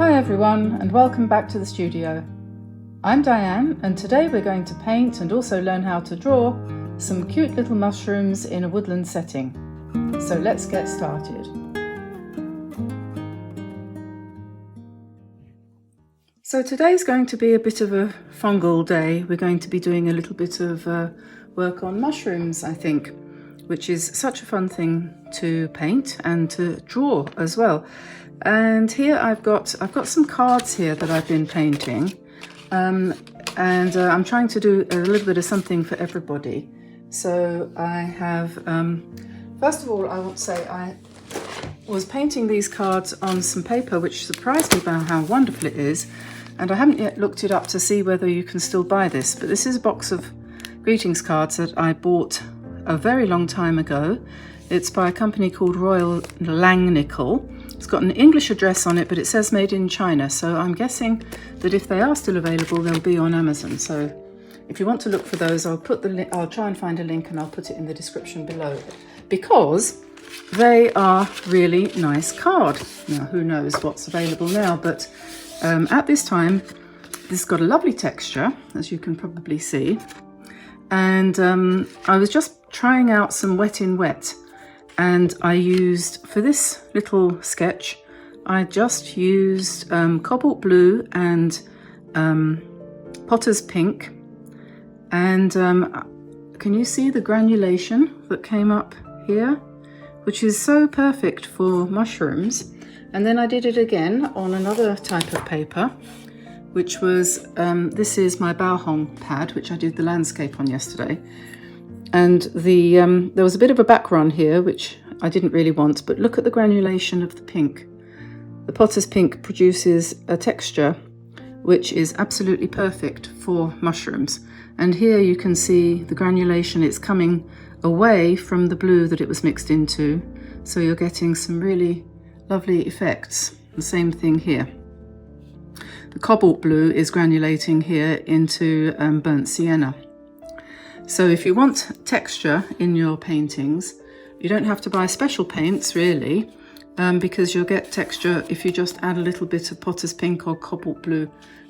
Hi everyone, and welcome back to the studio. I'm Diane, and today we're going to paint and also learn how to draw some cute little mushrooms in a woodland setting. So let's get started. So today's going to be a bit of a fungal day. We're going to be doing a little bit of work on mushrooms, I think, which is such a fun thing to paint and to draw as well. And here I've got some cards here that I've been painting, and I'm trying to do a little bit of something for everybody. So I have, first of all, I want to say I was painting these cards on some paper, which surprised me by how wonderful it is. And I haven't yet looked it up to see whether you can still buy this, but this is a box of greetings cards that I bought a very long time ago. It's by a company called Royal Langnickel. It's got an English address on it, but it says made in China. So I'm guessing that if they are still available, they'll be on Amazon. So if you want to look for those, I'll try and find a link and I'll put it in the description below, because they are really nice card. Now, who knows what's available now, but at this time, this has got a lovely texture, as you can probably see. And I was just trying out some wet in wet. And I used, for this little sketch, I just used cobalt blue and potter's pink. And can you see the granulation that came up here? Which is so perfect for mushrooms. And then I did it again on another type of paper, which was, this is my Baohong pad, which I did the landscape on yesterday. And there was a bit of a background here, which I didn't really want, but look at the granulation of the pink. The potter's pink produces a texture which is absolutely perfect for mushrooms. And here you can see the granulation, it's coming away from the blue that it was mixed into. So you're getting some really lovely effects. The same thing here. The cobalt blue is granulating here into burnt sienna. So if you want texture in your paintings, you don't have to buy special paints really, because you'll get texture if you just add a little bit of potter's pink or cobalt blue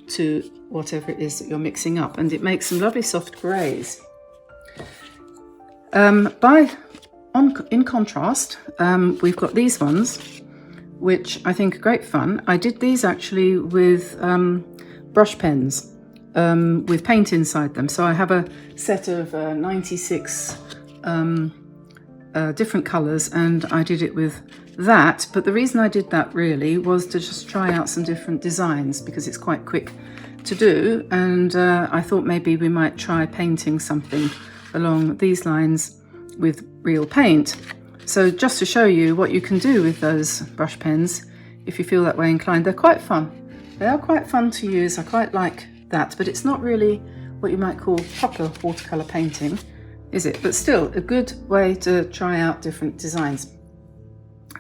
to whatever it is that you're mixing up, and it makes some lovely soft greys. In contrast, we've got these ones, which I think are great fun. I did these actually with brush pens. With paint inside them. So I have a set of 96 different colours, and I did it with that. But the reason I did that really was to just try out some different designs, because it's quite quick to do. And I thought maybe we might try painting something along these lines with real paint. So just to show you what you can do with those brush pens, if you feel that way inclined, they're quite fun. They are quite fun to use. I quite like that, but it's not really what you might call proper watercolour painting, is it? But still a good way to try out different designs.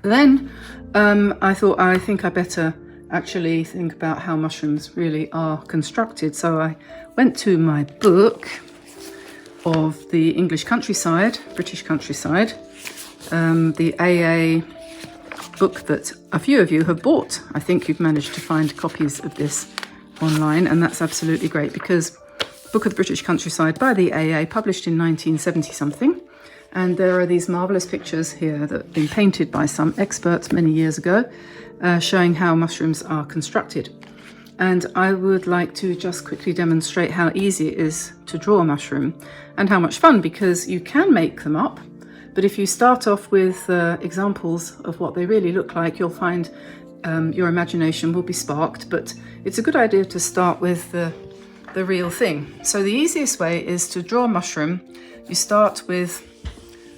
Then I think I better actually think about how mushrooms really are constructed. So I went to my book of the English countryside, British countryside, the AA book that a few of you have bought. I think you've managed to find copies of this online, and that's absolutely great, because Book of the British Countryside by the AA, published in 1970 something, and there are these marvellous pictures here that have been painted by some experts many years ago, showing how mushrooms are constructed. And I would like to just quickly demonstrate how easy it is to draw a mushroom, and how much fun, because you can make them up, but if you start off with examples of what they really look like, you'll find your imagination will be sparked. But it's a good idea to start with the real thing. So the easiest way is to draw a mushroom. You start with,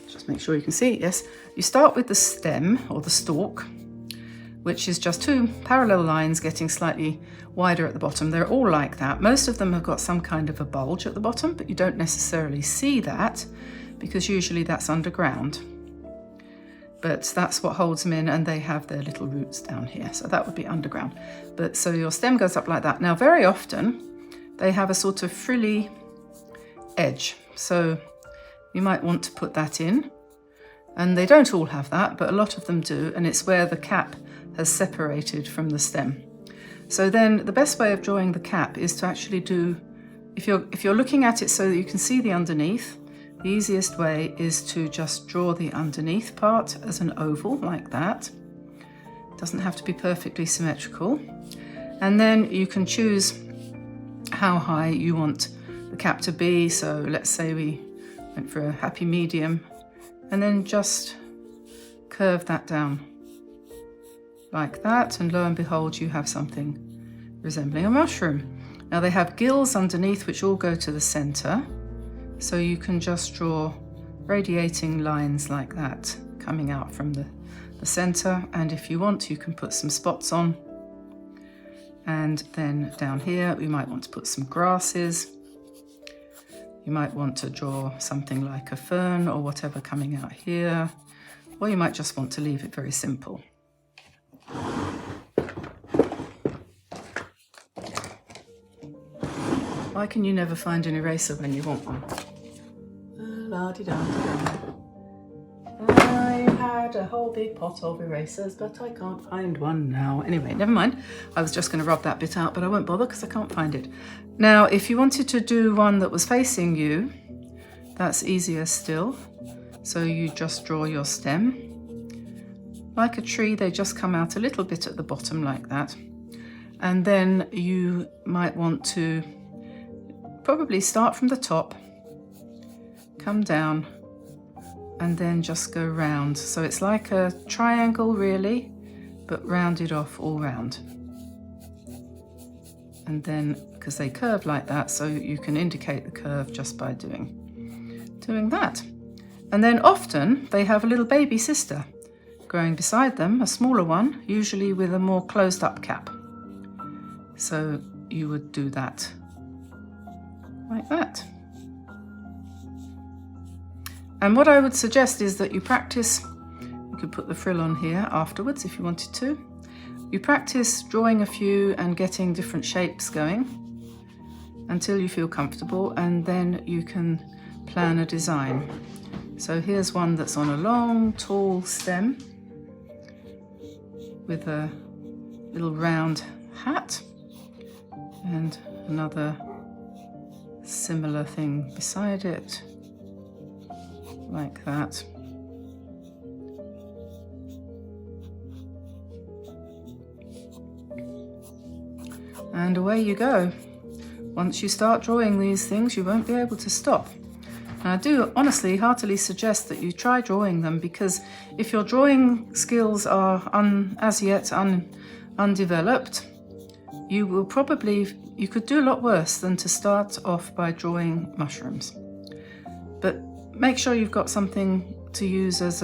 just make sure you can see, yes, you start with the stem or the stalk, which is just two parallel lines getting slightly wider at the bottom. They're all like that. Most of them have got some kind of a bulge at the bottom, but you don't necessarily see that, because usually that's underground. But that's what holds them in, and they have their little roots down here. So that would be underground. But so your stem goes up like that. Now, very often they have a sort of frilly edge. So you might want to put that in. And they don't all have that, but a lot of them do. And it's where the cap has separated from the stem. So then the best way of drawing the cap is to actually do, if you're looking at it so that you can see the underneath, the easiest way is to just draw the underneath part as an oval like that. It doesn't have to be perfectly symmetrical. And then you can choose how high you want the cap to be. So let's say we went for a happy medium, and then just curve that down like that, and lo and behold, you have something resembling a mushroom. Now they have gills underneath which all go to the center, so you can just draw radiating lines like that coming out from the center, and if you want you can put some spots on. And then down here we might want to put some grasses. You might want to draw something like a fern or whatever coming out here, or you might just want to leave it very simple. Why can you never find an eraser when you want one? I had a whole big pot of erasers, but I can't find one now. Anyway, never mind. I was just going to rub that bit out, but I won't bother because I can't find it. Now, if you wanted to do one that was facing you, that's easier still. So you just draw your stem. Like a tree, they just come out a little bit at the bottom like that. And then you might want to probably start from the top, come down, and then just go round. So it's like a triangle really, but rounded off all round. And then, because they curve like that, so you can indicate the curve just by doing that. And then often they have a little baby sister growing beside them, a smaller one, usually with a more closed up cap. So you would do that like that. And what I would suggest is that you practice, you could put the frill on here afterwards if you wanted to. You practice drawing a few and getting different shapes going until you feel comfortable, and then you can plan a design. So here's one that's on a long, tall stem with a little round hat, and another similar thing beside it, like that. And away you go. Once you start drawing these things, you won't be able to stop. And I do honestly, heartily suggest that you try drawing them, because if your drawing skills are as yet undeveloped, you could do a lot worse than to start off by drawing mushrooms. But make sure you've got something to use as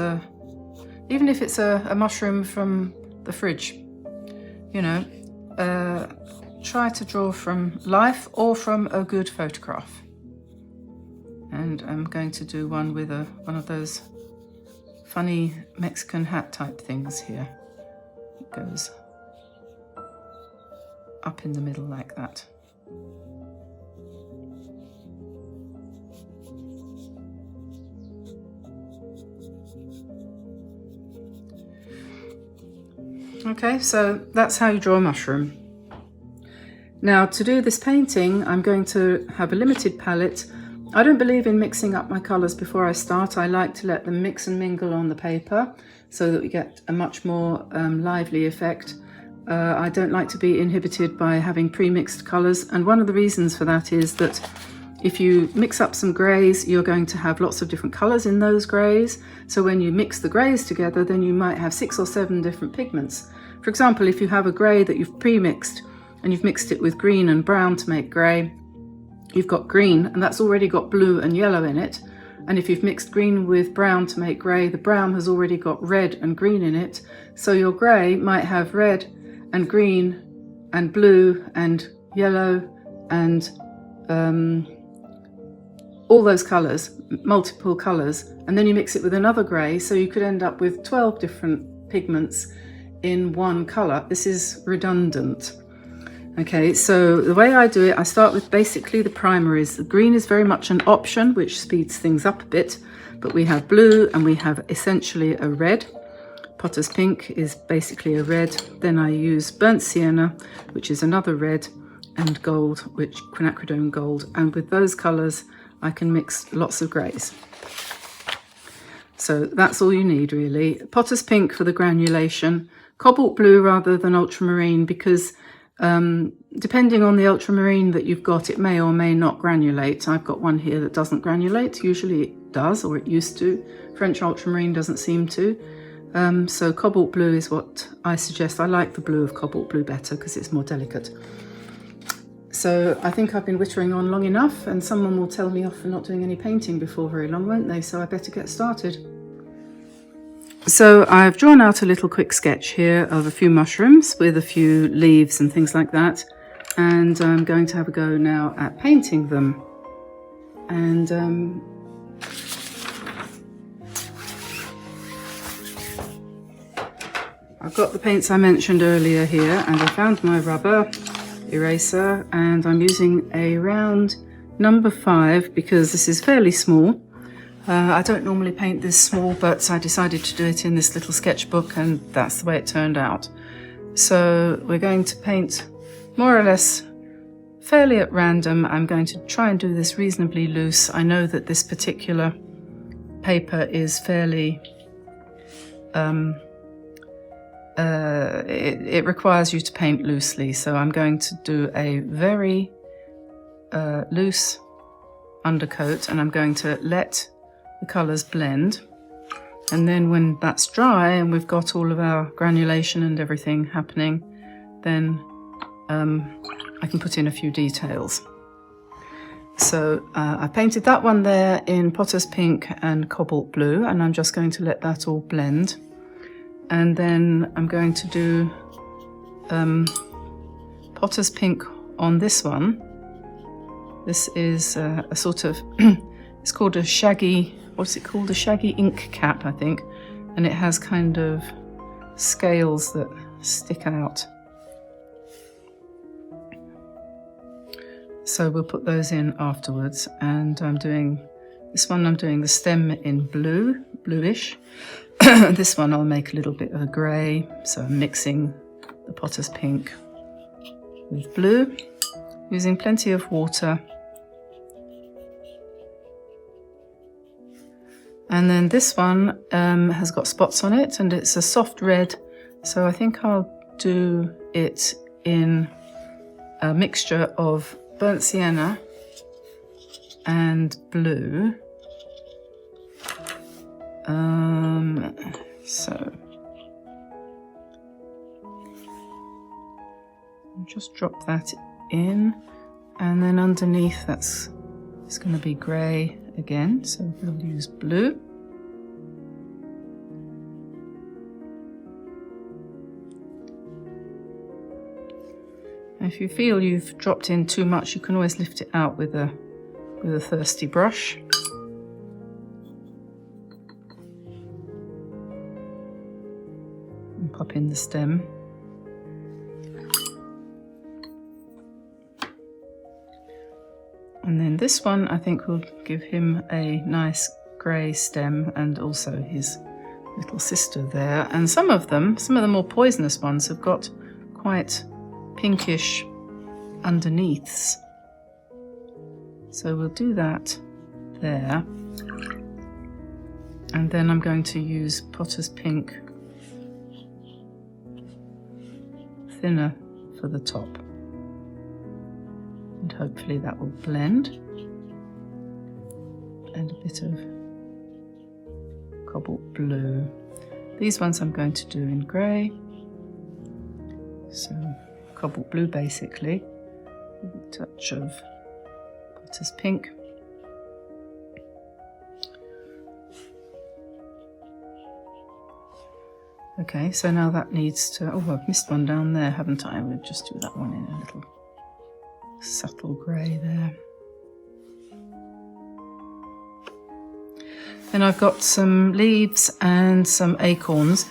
even if it's a mushroom from the fridge, you know, try to draw from life or from a good photograph. And I'm going to do one with one of those funny Mexican hat type things here. It goes up in the middle like that. Okay, so that's how you draw a mushroom. Now, to do this painting, I'm going to have a limited palette. I don't believe in mixing up my colours before I start. I like to let them mix and mingle on the paper so that we get a much more lively effect. I don't like to be inhibited by having pre-mixed colours, and one of the reasons for that is that if you mix up some greys, you're going to have lots of different colours in those greys. So when you mix the greys together, then you might have 6 or 7 different pigments. For example, if you have a grey that you've pre-mixed and you've mixed it with green and brown to make grey, you've got green, and that's already got blue and yellow in it. And if you've mixed green with brown to make grey, the brown has already got red and green in it. So your grey might have red and green and blue and yellow and all those colours, multiple colours, and then you mix it with another grey, so you could end up with 12 different pigments in one colour. This is redundant. Okay, so the way I do it, I start with basically the primaries. The green is very much an option, which speeds things up a bit, but we have blue and we have essentially a red. Potter's Pink is basically a red. Then I use Burnt Sienna, which is another red, and gold, which quinacridone gold. And with those colours, I can mix lots of greys. So that's all you need really. Potter's Pink for the granulation, cobalt blue rather than ultramarine, because depending on the ultramarine that you've got, it may or may not granulate. I've got one here that doesn't granulate. Usually it does, or it used to. French ultramarine doesn't seem to. So cobalt blue is what I suggest. I like the blue of cobalt blue better because it's more delicate. So I think I've been wittering on long enough, and someone will tell me off for not doing any painting before very long, won't they? So I better get started. So I've drawn out a little quick sketch here of a few mushrooms with a few leaves and things like that. And I'm going to have a go now at painting them. And I've got the paints I mentioned earlier here, and I found my rubber eraser, and I'm using a round number 5 because this is fairly small. I don't normally paint this small, but I decided to do it in this little sketchbook, and that's the way it turned out. So we're going to paint more or less fairly at random. I'm going to try and do this reasonably loose. I know that this particular paper is fairly it requires you to paint loosely, so I'm going to do a very loose undercoat, and I'm going to let the colours blend, and then when that's dry and we've got all of our granulation and everything happening, then I can put in a few details. So I painted that one there in Potter's Pink and Cobalt Blue, and I'm just going to let that all blend. And then I'm going to do Potter's Pink on this one. This is a sort of, it's called a shaggy, what's it called? A shaggy ink cap, I think. And it has kind of scales that stick out. So we'll put those in afterwards. And I'm doing, this one I'm doing the stem in blue, bluish. This one I'll make a little bit of a grey, so I'm mixing the Potter's Pink with blue, using plenty of water. And then this one has got spots on it, and it's a soft red, so I think I'll do it in a mixture of burnt sienna and blue. So just drop that in, and then underneath it's going to be grey again, so we'll use blue. And if you feel you've dropped in too much, you can always lift it out with a thirsty brush. Pop in the stem. And then this one I think will give him a nice grey stem, and also his little sister there. And some of the more poisonous ones have got quite pinkish underneaths. So we'll do that there. And then I'm going to use Potter's Pink thinner for the top, and hopefully that will blend, and a bit of cobalt blue. These ones I'm going to do in grey, so cobalt blue basically, with a touch of Potter's Pink. Okay, so now that needs to, oh, I've missed one down there, haven't I? We'll just do that one in a little subtle grey there. Then I've got some leaves and some acorns.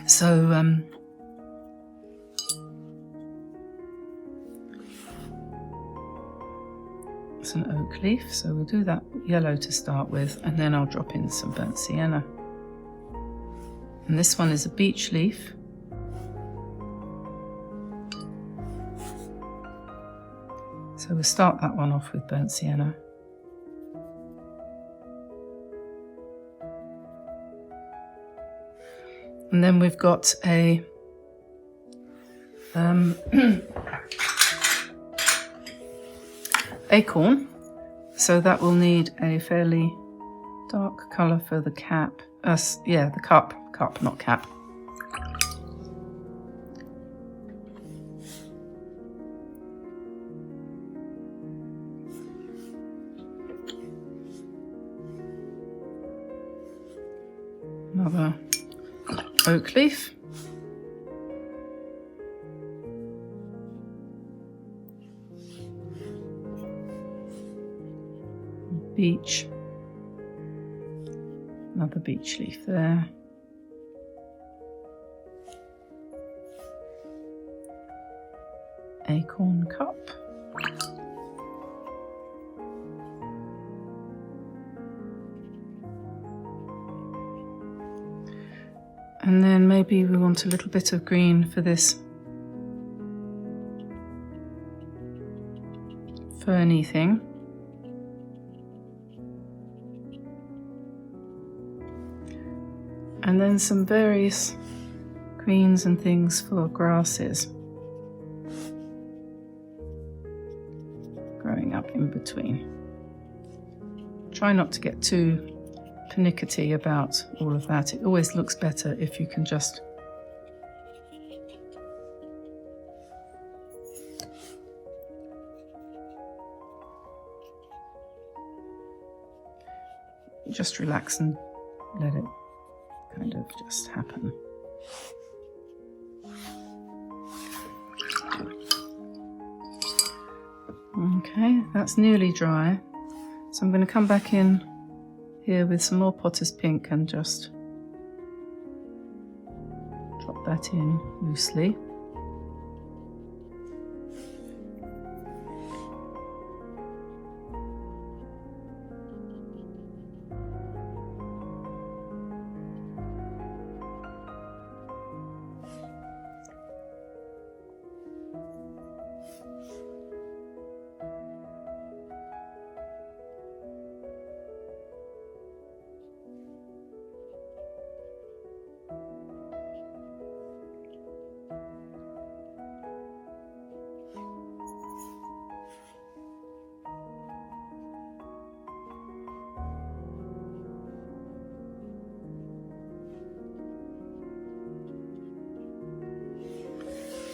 So, it's an oak leaf, so we'll do that yellow to start with, and then I'll drop in some burnt sienna. And this one is a beech leaf. So we'll start that one off with burnt sienna. And then we've got a acorn, so that will need a fairly dark colour for the cap. Yeah, the cup, not cap. Another oak leaf. Beech. Another beech leaf there. Acorn cup. And then maybe we want a little bit of green for this ferny thing. And then some various greens and things for grasses growing up in between. Try not to get too pernickety about all of that. It always looks better if you can just relax and let it kind of just happen. Okay, that's nearly dry. So I'm going to come back in here with some more Potter's Pink and just drop that in loosely.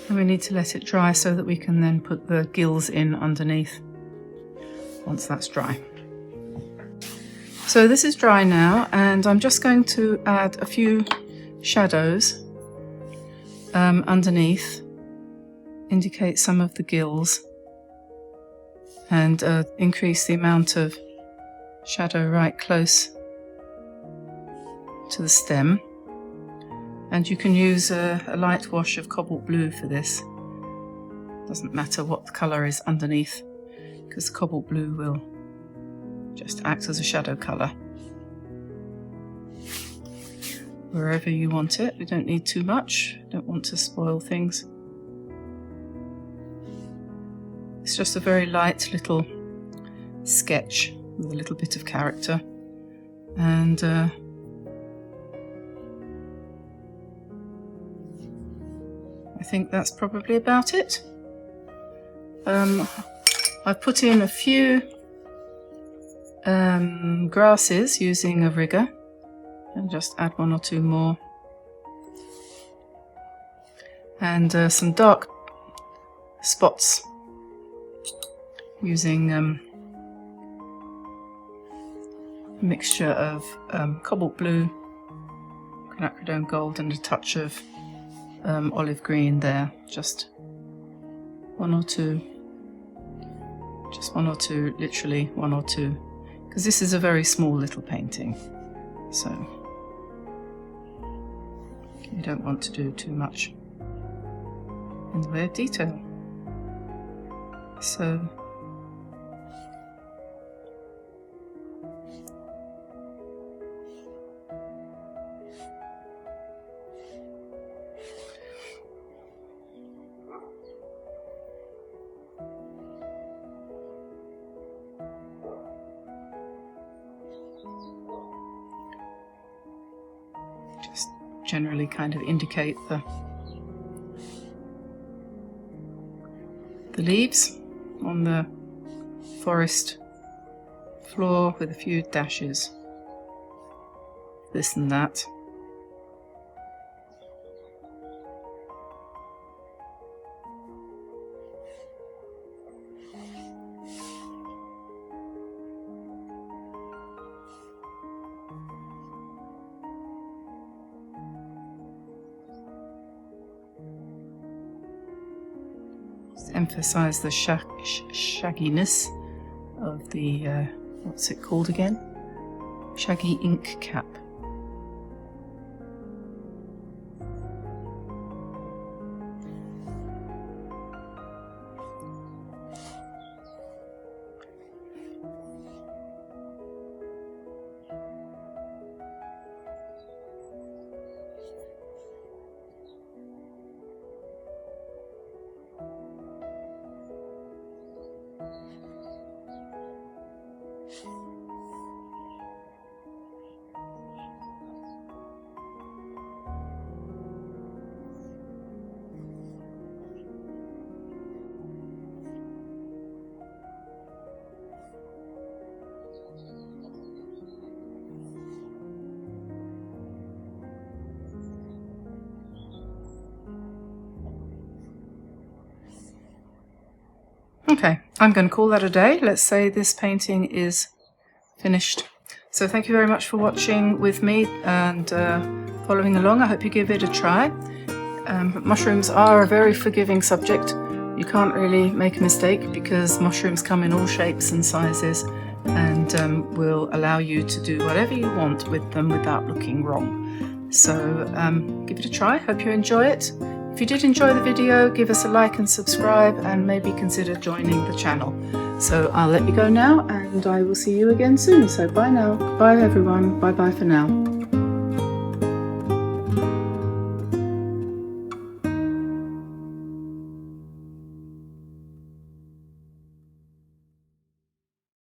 And we need to let it dry so that we can then put the gills in underneath once that's dry. So this is dry now, and I'm just going to add a few shadows underneath, indicate some of the gills, and increase the amount of shadow right close to the stem. And you can use a light wash of cobalt blue for this. Doesn't matter what the colour is underneath, because the cobalt blue will just act as a shadow colour wherever you want it. We don't need too much, don't want to spoil things. It's just a very light little sketch with a little bit of character, and I think that's probably about it. I've put in a few grasses using a rigger, and just add one or two more. And some dark spots using a mixture of cobalt blue, quinacridone gold, and a touch of olive green there. Just one or two, literally one or two, because this is a very small little painting, so you don't want to do too much in the way of detail. So generally kind of indicate the leaves on the forest floor with a few dashes, this and that. Emphasize the shagginess of the what's it called again? Shaggy ink cap. Okay, I'm going to call that a day. Let's say this painting is finished. So thank you very much for watching with me and following along. I hope you give it a try. Mushrooms are a very forgiving subject. You can't really make a mistake because mushrooms come in all shapes and sizes and will allow you to do whatever you want with them without looking wrong. So give it a try. Hope you enjoy it. If you did enjoy the video, give us a like and subscribe and maybe consider joining the channel. So I'll let you go now and I will see you again soon. So bye now. Bye everyone. Bye bye for now.